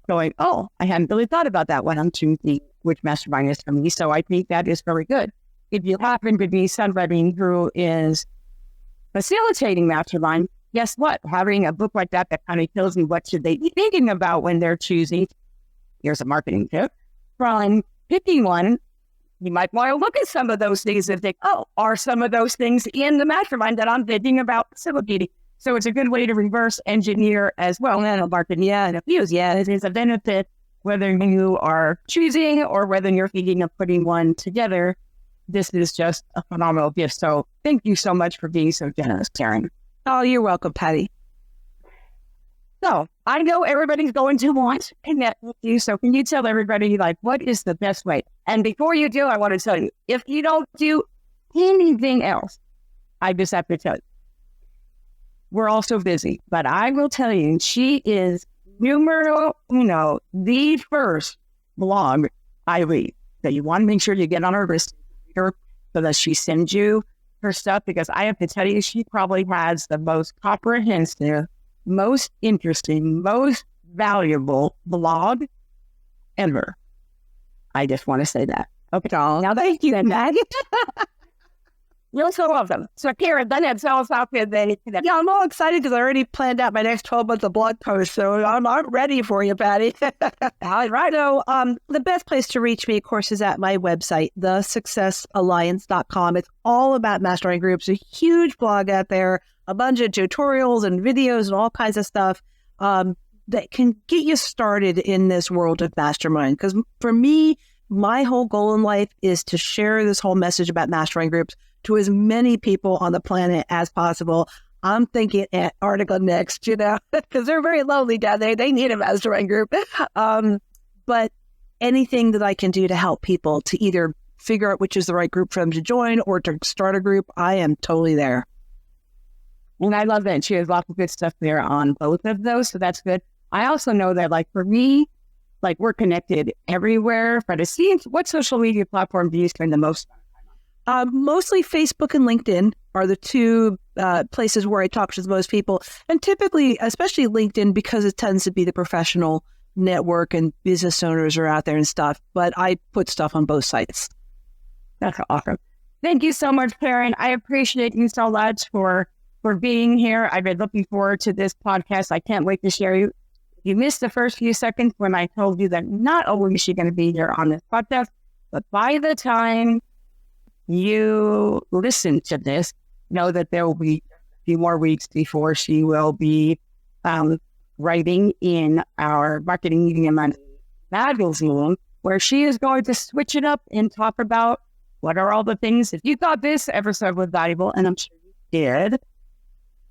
going, oh, I hadn't really thought about that when I'm choosing which mastermind is for me. So I think that is very good. If you happen to be somebody who is facilitating mastermind, guess what? Having a book like that kind of tells you what should they be thinking about when they're choosing. Here's a marketing tip. From picking one, you might want to look at some of those things and think, oh, are some of those things in the mastermind that I'm thinking about facilitating? So it's a good way to reverse engineer as well. And marketing, and abuse, it is a benefit whether you are choosing or whether you're thinking of putting one together. This is just a phenomenal gift. So thank you so much for being so generous, Karyn. Oh, you're welcome, Patty. So I know everybody's going to want to connect with you. So can you tell everybody, what is the best way? And before you do, I want to tell you, if you don't do anything else, I just have to tell you, we're all so busy. But I will tell you, she is numero uno, the first blog I read. So you want to make sure you get on her list so that she sends you her stuff, because I have to tell you, she probably has the most comprehensive, most interesting, most valuable blog ever. I just want to say that. Okay. Now, thank you, Maggie. You're so welcome. So, Karyn, then tell us how they connect. Yeah, I'm all excited because I already planned out my next 12 months of blog posts, so I'm ready for you, Patty. All right. So, the best place to reach me, of course, is at my website, thesuccessalliance.com. It's all about mastermind groups, a huge blog out there, a bunch of tutorials and videos and all kinds of stuff that can get you started in this world of mastermind. Because for me, my whole goal in life is to share this whole message about mastermind groups to as many people on the planet as possible. I'm thinking Antarctica next, because they're very lonely down there. They need a mastermind group. But anything that I can do to help people to either figure out which is the right group for them to join or to start a group, I am totally there. And I love that she has lots of good stuff there on both of those. So that's good. I also know that, for me, we're connected everywhere. But it seems, what social media platform do you spend the most time on? Mostly Facebook and LinkedIn are the two places where I talk to the most people. And typically, especially LinkedIn, because it tends to be the professional network and business owners are out there and stuff. But I put stuff on both sites. That's awesome. Thank you so much, Karyn. I appreciate you so much for being here. I've been looking forward to this podcast. I can't wait to share you. You missed the first few seconds when I told you that not only is she going to be here on this podcast, but by the time you listen to this, know that there will be a few more weeks before she will be writing in our Marketing Media Money magazine, where she is going to switch it up and talk about what are all the things. If you thought this episode was valuable, and I'm sure you did,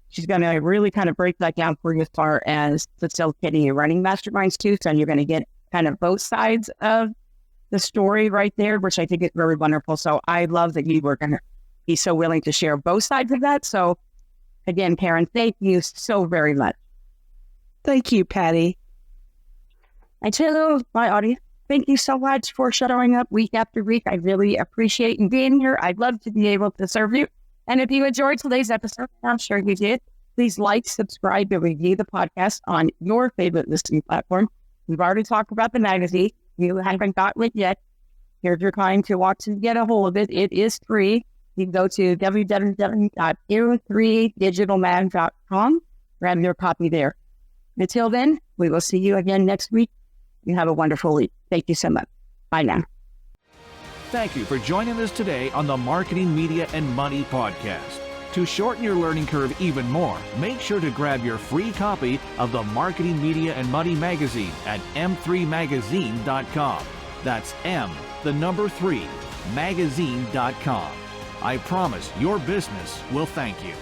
she's going to really kind of break that down for you as far as facilitating and running masterminds too. So you're going to get kind of both sides of the story right there, which I think is very wonderful. So I love that you were going to be so willing to share both sides of that. So again, Karyn, thank you so very much. Thank you, Patty. And to my audience, thank you so much for showing up week after week. I really appreciate you being here. I'd love to be able to serve you. And if you enjoyed today's episode, I'm sure you did, please like, subscribe, and review the podcast on your favorite listening platform. We've already talked about the magazine. You haven't gotten it yet. Here's your time to watch and get a hold of it. It is free. you can go to www.hero3digitalmag.com, grab your copy there. Until then, we will see you again next week. You have a wonderful week. Thank you so much. Bye now. Thank you for joining us today on the Marketing, Media, and Money podcast. To shorten your learning curve even more, make sure to grab your free copy of the Marketing, Media, and Money magazine at m3magazine.com. That's M3magazine.com. I promise your business will thank you.